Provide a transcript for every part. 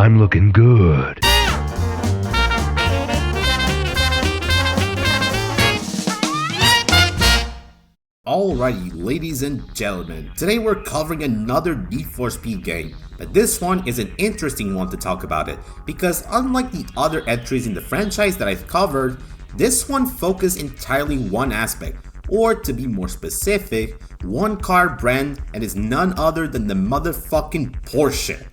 I'm looking good. Alrighty, ladies and gentlemen, today we're covering another Need for Speed game, but this one is an interesting one to talk about it, because unlike the other entries in the franchise that I've covered, this one focused entirely one aspect, or to be more specific, one car brand, and is none other than the motherfucking Porsche.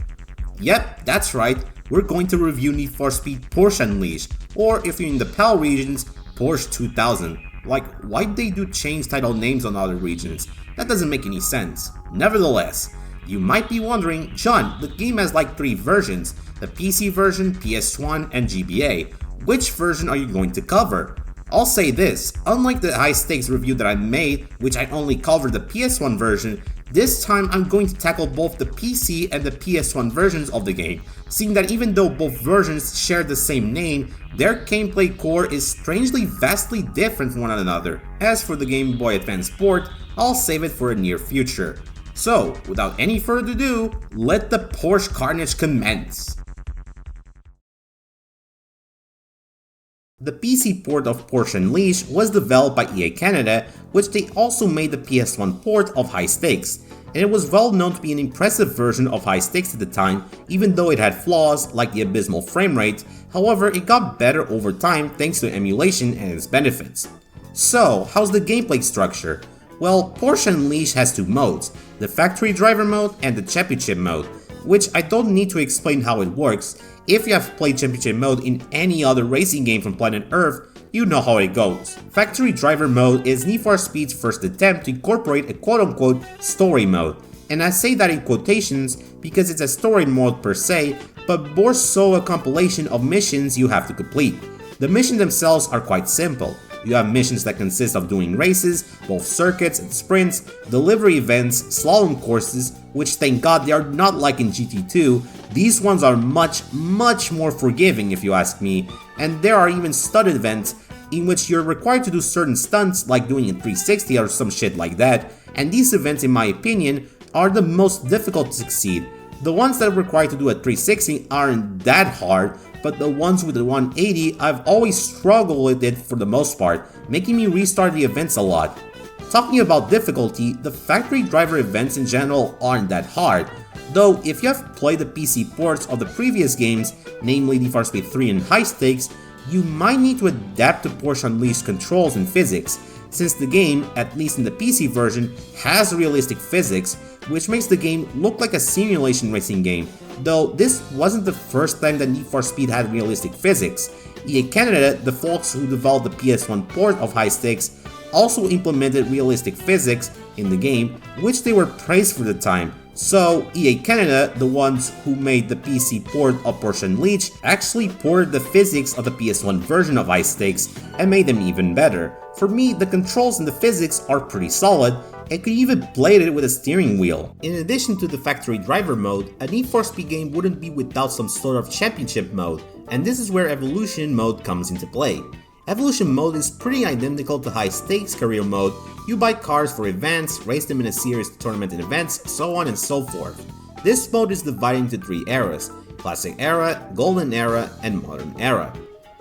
Yep, that's right, we're going to review Need for Speed Porsche Unleashed, or if you're in the PAL regions, Porsche 2000. Like, why'd they do change title names on other regions? That doesn't make any sense. Nevertheless, you might be wondering, John, the game has like 3 versions, the PC version, PS1, and GBA. Which version are you going to cover? I'll say this, unlike the high stakes review that I made, which I only covered the PS1 version, this time I'm going to tackle both the PC and the PS1 versions of the game, seeing that even though both versions share the same name, their gameplay core is strangely vastly different from one another. As for the Game Boy Advance port, I'll save it for a near future. So, without any further ado, let the Porsche carnage commence! The PC port of Porsche Unleashed was developed by EA Canada, which they also made the PS1 port of High Stakes, and it was well known to be an impressive version of High Stakes at the time, even though it had flaws like the abysmal frame rate. However, it got better over time thanks to emulation and its benefits. So, how's the gameplay structure? Well, Porsche Unleashed has 2 modes, the factory driver mode and the championship mode, which I don't need to explain how it works. If you have played championship mode in any other racing game from planet Earth, you know how it goes. Factory driver mode is Need for Speed's first attempt to incorporate a quote-unquote story mode, and I say that in quotations because it's a story mode per se, but more so a compilation of missions you have to complete. The missions themselves are quite simple. You have missions that consist of doing races, both circuits and sprints, delivery events, slalom courses, which thank God they are not like in GT2. These ones are much more forgiving if you ask me, and there are even studded events in which you're required to do certain stunts like doing a 360 or some shit like that, and these events in my opinion are the most difficult to succeed. The ones that are required to do a 360 aren't that hard, but the ones with the 180, I've always struggled with it for the most part, making me restart the events a lot. Talking about difficulty, the factory driver events in general aren't that hard, though if you have played the PC ports of the previous games, namely Need for Speed 3 and High Stakes, you might need to adapt to Porsche Unleashed controls and physics, since the game, at least in the PC version, has realistic physics, which makes the game look like a simulation racing game, though this wasn't the first time that Need for Speed had realistic physics. EA Canada, the folks who developed the PS1 port of High Stakes, also implemented realistic physics in the game, which they were praised for the time. So EA Canada, the ones who made the PC port of Porsche Unleashed, actually ported the physics of the PS1 version of High Stakes and made them even better. For me, the controls and the physics are pretty solid, and could even blade it with a steering wheel. In addition to the factory driver mode, a Need for Speed game wouldn't be without some sort of championship mode, and this is where evolution mode comes into play. Evolution mode is pretty identical to high stakes career mode. You buy cars for events, race them in a series of tournament events, so on and so forth. This mode is divided into 3 eras, Classic Era, Golden Era, and Modern Era.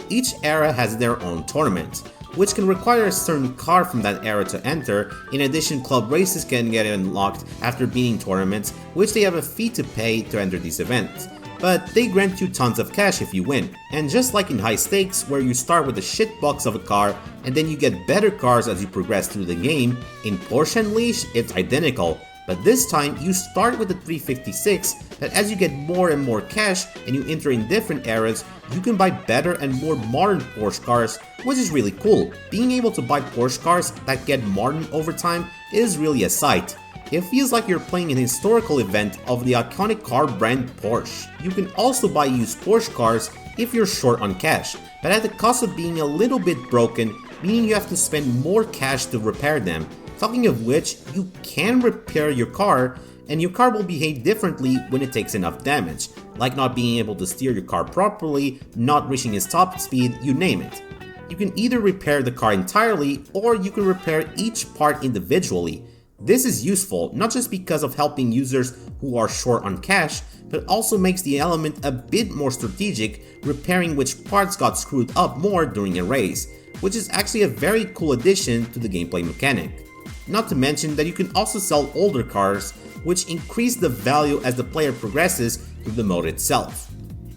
Each era has their own tournament, which can require a certain car from that era to enter. In addition, club races can get unlocked after beating tournaments, which they have a fee to pay to enter these events. But they grant you tons of cash if you win. And just like in High Stakes, where you start with a shitbox of a car and then you get better cars as you progress through the game, in Porsche Unleashed it's identical. But this time you start with the 356, that as you get more and more cash and you enter in different eras, you can buy better and more modern Porsche cars, which is really cool. Being able to buy Porsche cars that get modern over time is really a sight. It feels like you're playing an historical event of the iconic car brand Porsche. You can also buy used Porsche cars if you're short on cash, but at the cost of being a little bit broken, meaning you have to spend more cash to repair them. Talking of which, you can repair your car, and your car will behave differently when it takes enough damage, like not being able to steer your car properly, not reaching its top speed, you name it. You can either repair the car entirely, or you can repair each part individually. This is useful not just because of helping users who are short on cash, but also makes the element a bit more strategic, repairing which parts got screwed up more during a race, which is actually a very cool addition to the gameplay mechanic. Not to mention that you can also sell older cars, which increase the value as the player progresses through the mode itself.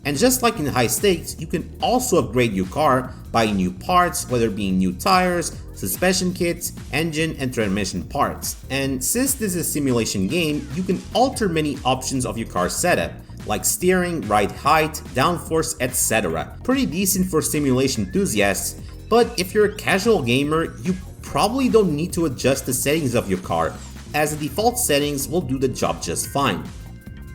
And just like in high stakes, you can also upgrade your car, buying new parts, whether it being new tires, suspension kits, engine and transmission parts. And since this is a simulation game, you can alter many options of your car setup, like steering, ride height, downforce, etc. Pretty decent for simulation enthusiasts, but if you're a casual gamer, you probably don't need to adjust the settings of your car, as the default settings will do the job just fine.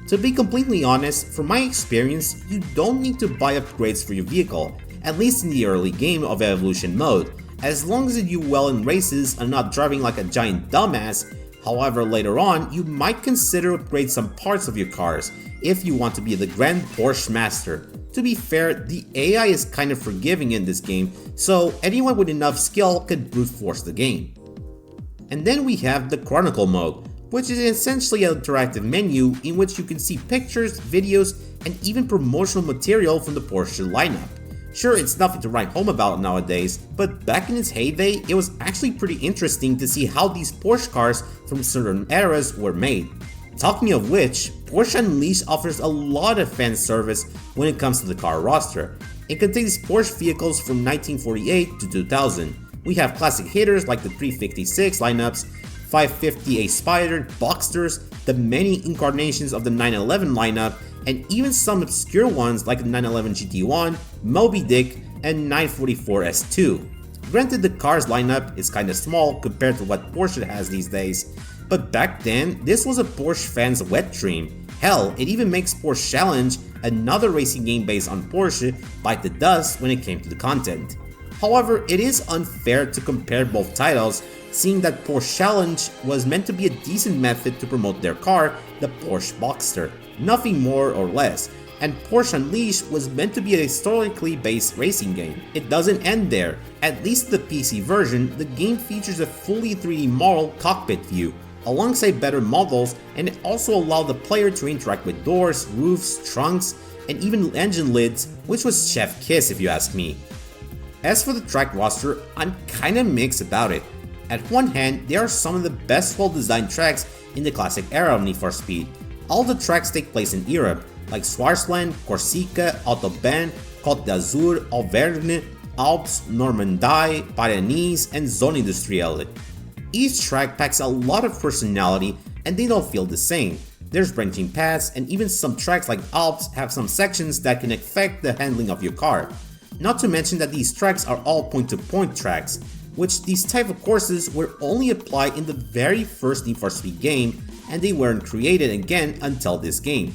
To be completely honest, from my experience, you don't need to buy upgrades for your vehicle, at least in the early game of Evolution mode, as long as you do well in races and not driving like a giant dumbass. However, later on, you might consider upgrade some parts of your cars if you want to be the Grand Porsche Master. To be fair, the AI is kind of forgiving in this game, so anyone with enough skill could brute force the game. And then we have the Chronicle mode, which is essentially an interactive menu in which you can see pictures, videos, and even promotional material from the Porsche lineup. Sure, it's nothing to write home about nowadays, but back in its heyday, it was actually pretty interesting to see how these Porsche cars from certain eras were made. Talking of which, Porsche Unleashed offers a lot of fan service when it comes to the car roster. It contains Porsche vehicles from 1948 to 2000. We have classic hitters like the 356 lineups, 550 A Spider, Boxsters, the many incarnations of the 911 lineup, and even some obscure ones like the 911 GT1, Moby Dick, and 944 S2. Granted, the cars lineup is kinda small compared to what Porsche has these days, but back then, this was a Porsche fan's wet dream. Hell, it even makes Porsche Challenge, another racing game based on Porsche, bite the dust when it came to the content. However, it is unfair to compare both titles, seeing that Porsche Challenge was meant to be a decent method to promote their car, the Porsche Boxster, nothing more or less, and Porsche Unleashed was meant to be a historically based racing game. It doesn't end there. At least the PC version, the game features a fully 3D model cockpit view, alongside better models, and it also allowed the player to interact with doors, roofs, trunks, and even engine lids, which was chef kiss if you ask me. As for the track roster, I'm kinda mixed about it. At one hand, there are some of the best well-designed tracks in the classic era of Need for Speed. All the tracks take place in Europe, like Swarzland, Corsica, Autobahn, Côte d'Azur, Auvergne, Alps, Normandie, Pyrenees, and Zone Industrielle. Each track packs a lot of personality and they don't feel the same. There's branching paths, and even some tracks like Alps have some sections that can affect the handling of your car. Not to mention that these tracks are all point-to-point tracks, which these type of courses were only applied in the very first Need for Speed game, and they weren't created again until this game.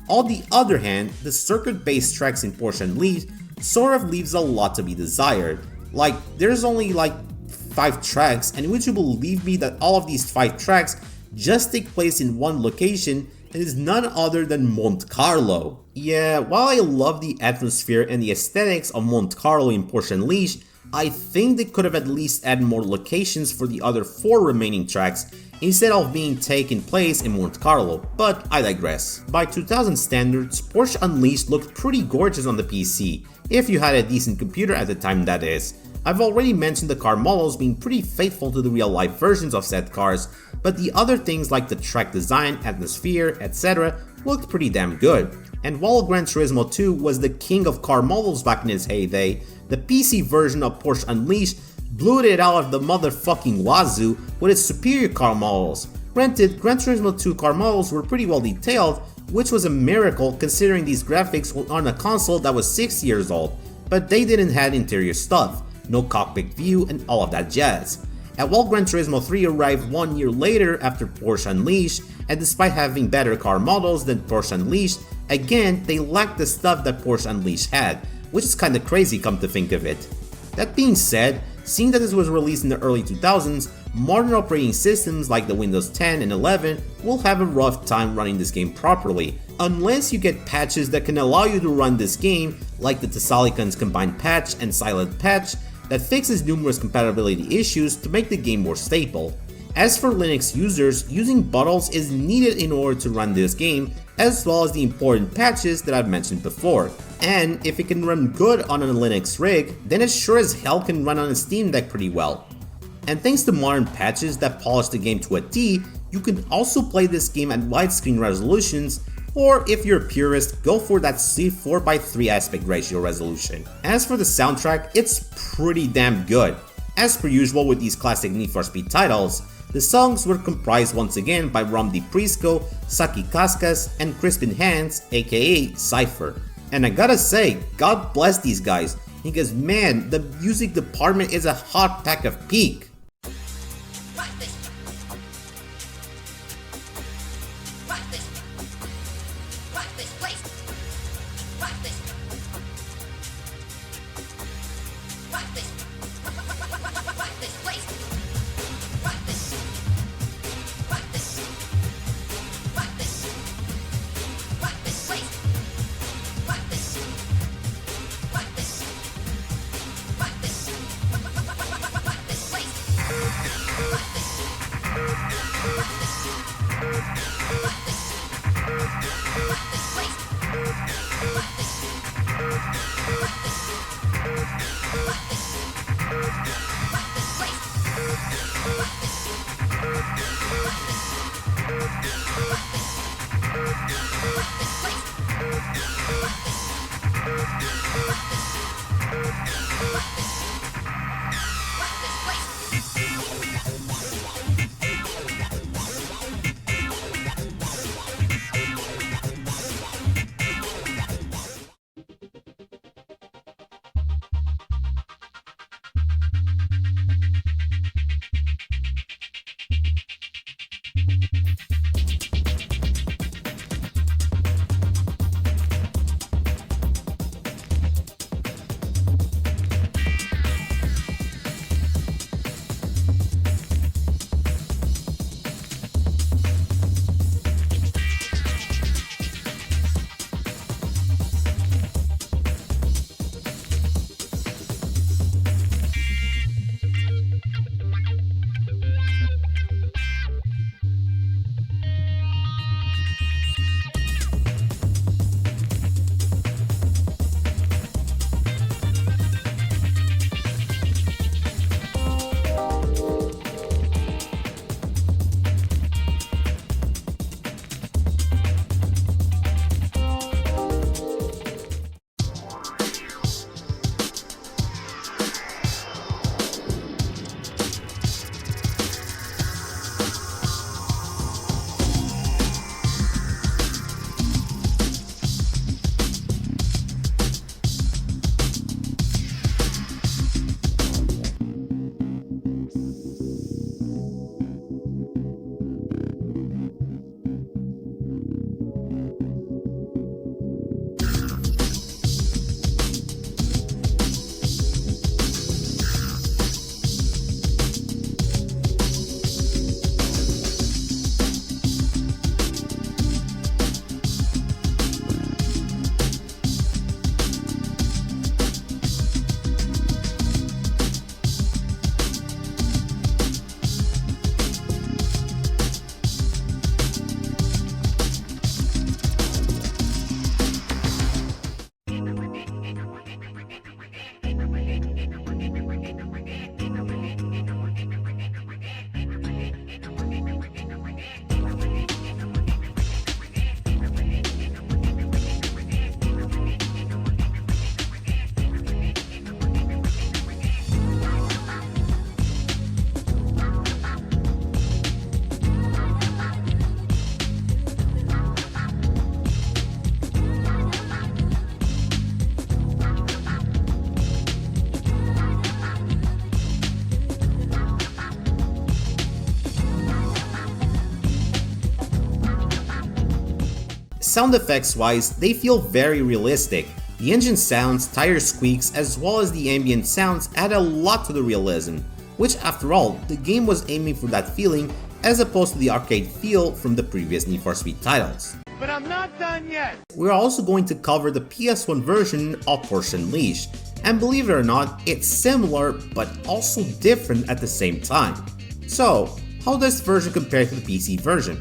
On the other hand, the circuit-based tracks in Porsche Unleashed sort of leaves a lot to be desired. Like, there's only like 5 tracks, and would you believe me that all of these 5 tracks just take place in one location and is none other than Monte Carlo. Yeah, while I love the atmosphere and the aesthetics of Monte Carlo in Porsche Unleashed, I think they could have at least added more locations for the other 4 remaining tracks instead of being taking place in Monte Carlo, but I digress. By 2000 standards, Porsche Unleashed looked pretty gorgeous on the PC, if you had a decent computer at the time that is. I've already mentioned the car models being pretty faithful to the real life versions of said cars, but the other things like the track design, atmosphere, etc. looked pretty damn good. And while Gran Turismo 2 was the king of car models back in its heyday, the PC version of Porsche Unleashed blew it out of the motherfucking wazoo with its superior car models. Granted, Gran Turismo 2 car models were pretty well detailed, which was a miracle considering these graphics were on a console that was 6 years old, but they didn't have interior stuff, no cockpit view and all of that jazz. And while Gran Turismo 3 arrived 1 year later after Porsche Unleashed, and despite having better car models than Porsche Unleashed, again they lacked the stuff that Porsche Unleashed had, which is kinda crazy come to think of it. That being said, seeing that this was released in the early 2000s, modern operating systems like the Windows 10 and 11 will have a rough time running this game properly, unless you get patches that can allow you to run this game, like the Tesalicon's Combined Patch and Silent Patch that fixes numerous compatibility issues to make the game more stable. As for Linux users, using bottles is needed in order to run this game, as well as the important patches that I've mentioned before. And if it can run good on a Linux rig, then it sure as hell can run on a Steam Deck pretty well. And thanks to modern patches that polish the game to a T, you can also play this game at widescreen resolutions, or if you're a purist, go for that sweet 4:3 aspect ratio resolution. As for the soundtrack, it's pretty damn good. As per usual with these classic Need for Speed titles, the songs were comprised once again by Rom DiPrisco, Saki Kaskas, and Crispin Hands, aka Cypher. And I gotta say, God bless these guys, because man, the music department is a hot pack of peak. Sound effects wise, they feel very realistic. The engine sounds, tire squeaks, as well as the ambient sounds add a lot to the realism, which after all, the game was aiming for that feeling as opposed to the arcade feel from the previous Need for Speed titles. But I'm not done yet! We're also going to cover the PS1 version of Porsche Unleashed, and believe it or not, it's similar but also different at the same time. So, How does this version compare to the PC version?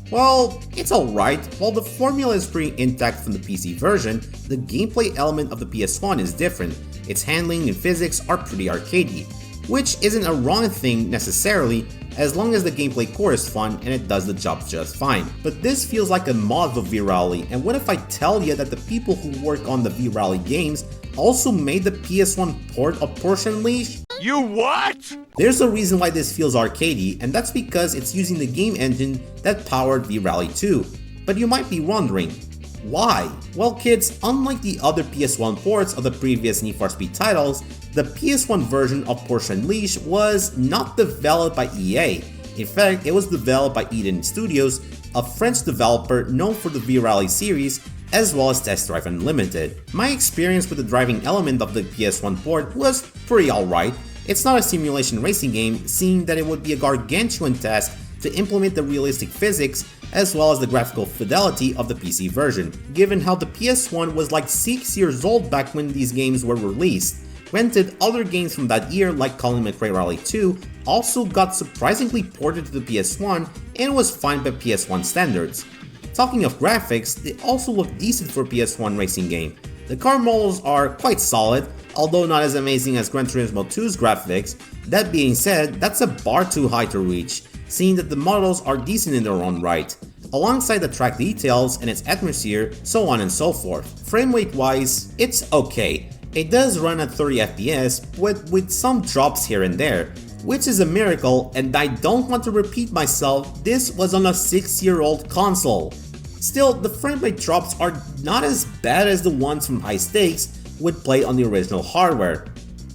Well, it's alright. While the formula is pretty intact from the PC version, the gameplay element of the PS1 is different. Its handling and physics are pretty arcadey, which isn't a wrong thing necessarily, as long as the gameplay core is fun and it does the job just fine. But this feels like a mod of V-Rally, and what if I tell you that the people who work on the V-Rally games also made the PS1 port of Porsche Unleashed? You what? There's a reason why this feels arcadey, and that's because it's using the game engine that powered V-Rally 2. But you might be wondering, why? Well kids, unlike the other PS1 ports of the previous Need for Speed titles, the PS1 version of Porsche Unleashed was not developed by EA. In fact, it was developed by Eden Studios, a French developer known for the V-Rally series, as well as Test Drive Unlimited. My experience with the driving element of the PS1 port was pretty alright. It's not a simulation racing game, seeing that it would be a gargantuan task to implement the realistic physics as well as the graphical fidelity of the PC version, given how the PS1 was like 6 years old back when these games were released. Granted, other games from that year like Colin McRae Rally 2 also got surprisingly ported to the PS1 and was fine by PS1 standards. Talking of graphics, they also look decent for a PS1 racing game. The car models are quite solid, although not as amazing as Gran Turismo 2's graphics. That being said, that's a bar too high to reach, seeing that the models are decent in their own right, alongside the track details and its atmosphere, so on and so forth. Framerate wise, it's okay. It does run at 30 FPS, but with some drops here and there, which is a miracle, and I don't want to repeat myself, this was on a 6-year-old console. Still, the framerate drops are not as bad as the ones from High Stakes would play on the original hardware.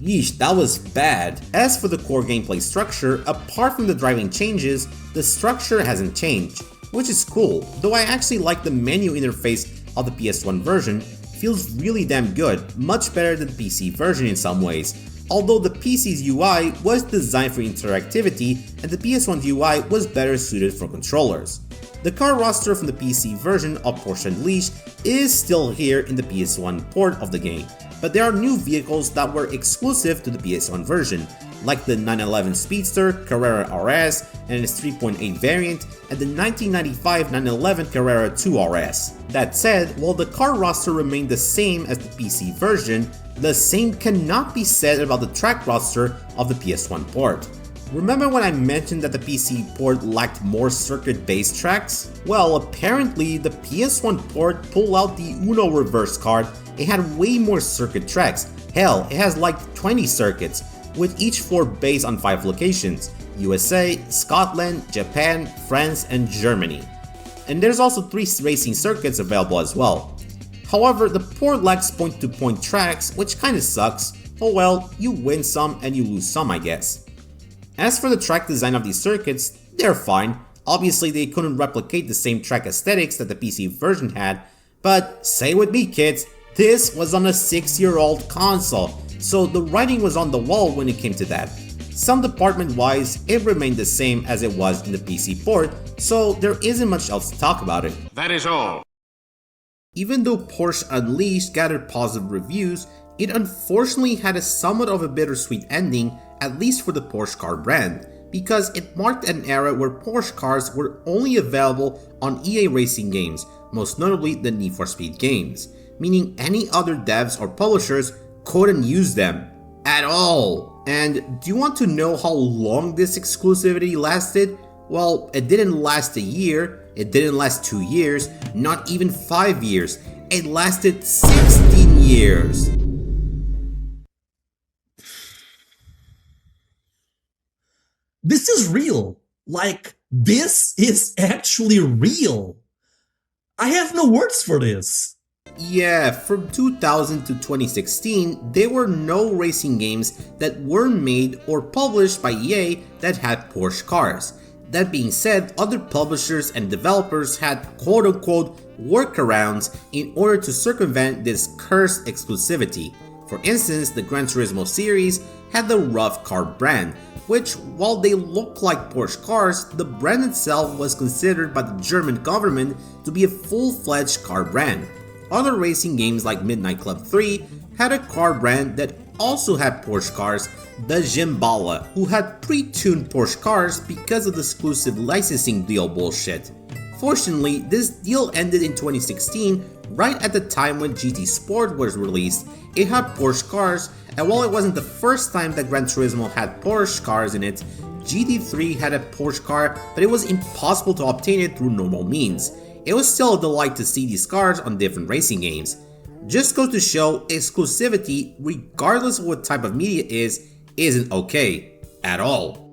Yeesh, that was bad. As for the core gameplay structure, apart from the driving changes, the structure hasn't changed, which is cool, though I actually like the menu interface of the PS1 version. Feels really damn good, much better than the PC version in some ways, although the PC's UI was designed for interactivity and the PS1's UI was better suited for controllers. The car roster from the PC version of Porsche Unleashed is still here in the PS1 port of the game, but there are new vehicles that were exclusive to the PS1 version, like the 911 Speedster, Carrera RS, and its 3.8 variant, and the 1995 911 Carrera 2 RS. That said, while the car roster remained the same as the PC version, the same cannot be said about the track roster of the PS1 port. Remember when I mentioned that the PC port lacked more circuit-based tracks? Well, apparently the PS1 port pulled out the Uno reverse card. It had way more circuit tracks. Hell, it has like 20 circuits, with each 4 based on 5 locations: USA, Scotland, Japan, France, and Germany. And there's also 3 racing circuits available as well. However, the port lacks point-to-point tracks, which kinda sucks. Oh well, you win some and you lose some, I guess. As for the track design of these circuits, they're fine. Obviously they couldn't replicate the same track aesthetics that the PC version had, but say with me kids, this was on a 6-year-old console, so the writing was on the wall when it came to that. Some department wise, it remained the same as it was in the PC port, so there isn't much else to talk about it. That is all. Even though Porsche Unleashed gathered positive reviews, it unfortunately had a somewhat of a bittersweet ending, at least for the Porsche car brand, because it marked an era where Porsche cars were only available on EA racing games, most notably the Need for Speed games, meaning any other devs or publishers couldn't use them at all. And do you want to know how long this exclusivity lasted? Well, it didn't last a year, it didn't last 2 years, not even 5 years, it lasted 16 years. This is real. Like, this is actually real. I have no words for this. Yeah, from 2000 to 2016, there were no racing games that were made or published by EA that had Porsche cars. That being said, other publishers and developers had quote-unquote workarounds in order to circumvent this cursed exclusivity. For instance, the Gran Turismo series had the rough car brand, which, while they look like Porsche cars, the brand itself was considered by the German government to be a full-fledged car brand. Other racing games like Midnight Club 3 had a car brand that also had Porsche cars, the Jimbala, who had pre-tuned Porsche cars because of the exclusive licensing deal bullshit. Fortunately, this deal ended in 2016, right at the time when GT Sport was released. It had Porsche cars, and while it wasn't the first time that Gran Turismo had Porsche cars in it, GT3 had a Porsche car, but it was impossible to obtain it through normal means. It was still a delight to see these cars on different racing games. Just goes to show, exclusivity, regardless of what type of media it is, isn't okay. At all.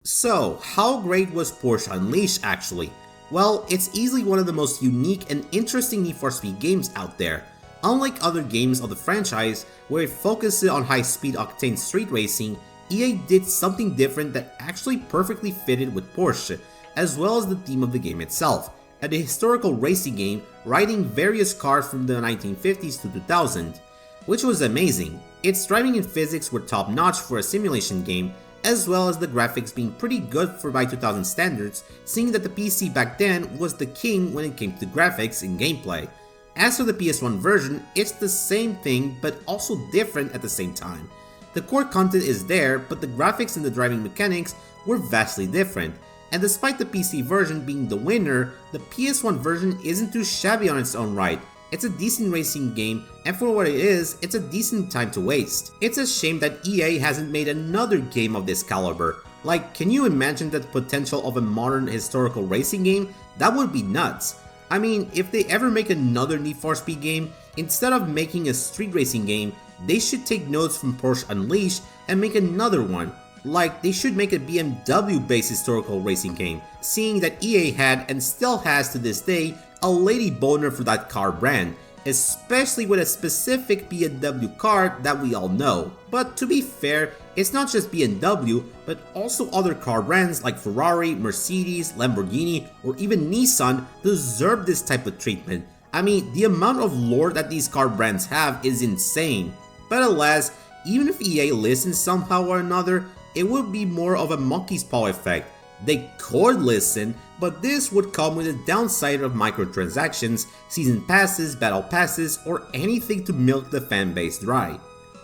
So, how great was Porsche Unleashed actually? Well, it's easily one of the most unique and interesting Need for Speed games out there. Unlike other games of the franchise, where it focuses on high-speed octane street racing, EA did something different that actually perfectly fitted with Porsche, as well as the theme of the game itself, a historical racing game riding various cars from the 1950s to 2000, which was amazing. Its driving and physics were top-notch for a simulation game, as well as the graphics being pretty good for by 2000 standards, seeing that the PC back then was the king when it came to graphics and gameplay. As for the PS1 version, it's the same thing but also different at the same time. The core content is there, but the graphics and the driving mechanics were vastly different, and despite the PC version being the winner, the PS1 version isn't too shabby on its own right. It's a decent racing game, and for what it is, it's a decent time to waste. It's a shame that EA hasn't made another game of this caliber. Like, can you imagine the potential of a modern historical racing game? That would be nuts. I mean, if they ever make another Need for Speed game, instead of making a street racing game, they should take notes from Porsche Unleashed and make another one. Like, they should make a BMW-based historical racing game, seeing that EA had and still has to this day a lady boner for that car brand, especially with a specific BMW car that we all know. But to be fair, it's not just BMW, but also other car brands like Ferrari, Mercedes, Lamborghini, or even Nissan deserve this type of treatment. I mean, the amount of lore that these car brands have is insane. But alas, even if EA listens somehow or another, it would be more of a monkey's paw effect. They could listen, but this would come with a downside of microtransactions, season passes, battle passes, or anything to milk the fanbase dry.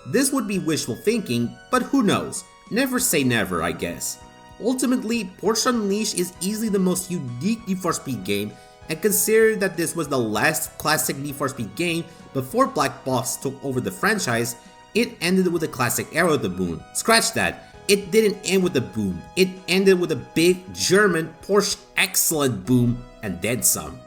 This would be wishful thinking, but who knows? Never say never, I guess. Ultimately, Porsche Unleashed is easily the most unique Need for Speed game, and consider that this was the last classic Need for Speed game before Black Box took over the franchise, it ended with a classic era of the boom. Scratch that. It didn't end with a boom, it ended with a big German Porsche excellent boom and then some.